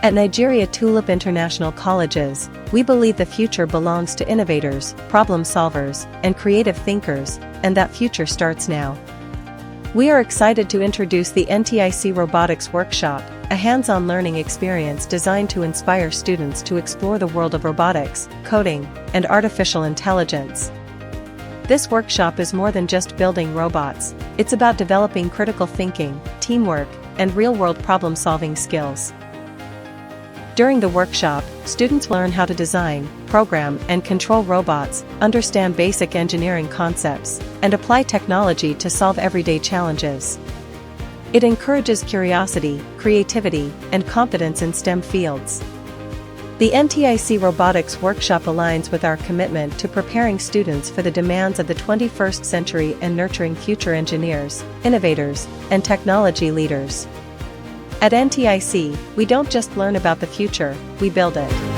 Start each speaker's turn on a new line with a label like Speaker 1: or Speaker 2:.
Speaker 1: At Nigeria Tulip International Colleges, we believe the future belongs to innovators, problem solvers, and creative thinkers, and that future starts now. We are excited to introduce the NTIC Robotics Workshop, a hands-on learning experience designed to inspire students to explore the world of robotics, coding, and artificial intelligence. This workshop is more than just building robots, it's about developing critical thinking, teamwork, and real-world problem-solving skills. During the workshop, students learn how to design, program, and control robots, understand basic engineering concepts, and apply technology to solve everyday challenges. It encourages curiosity, creativity, and competence in STEM fields. The NTIC Robotics Workshop aligns with our commitment to preparing students for the demands of the 21st century and nurturing future engineers, innovators, and technology leaders. At NTIC, we don't just learn about the future, we build it.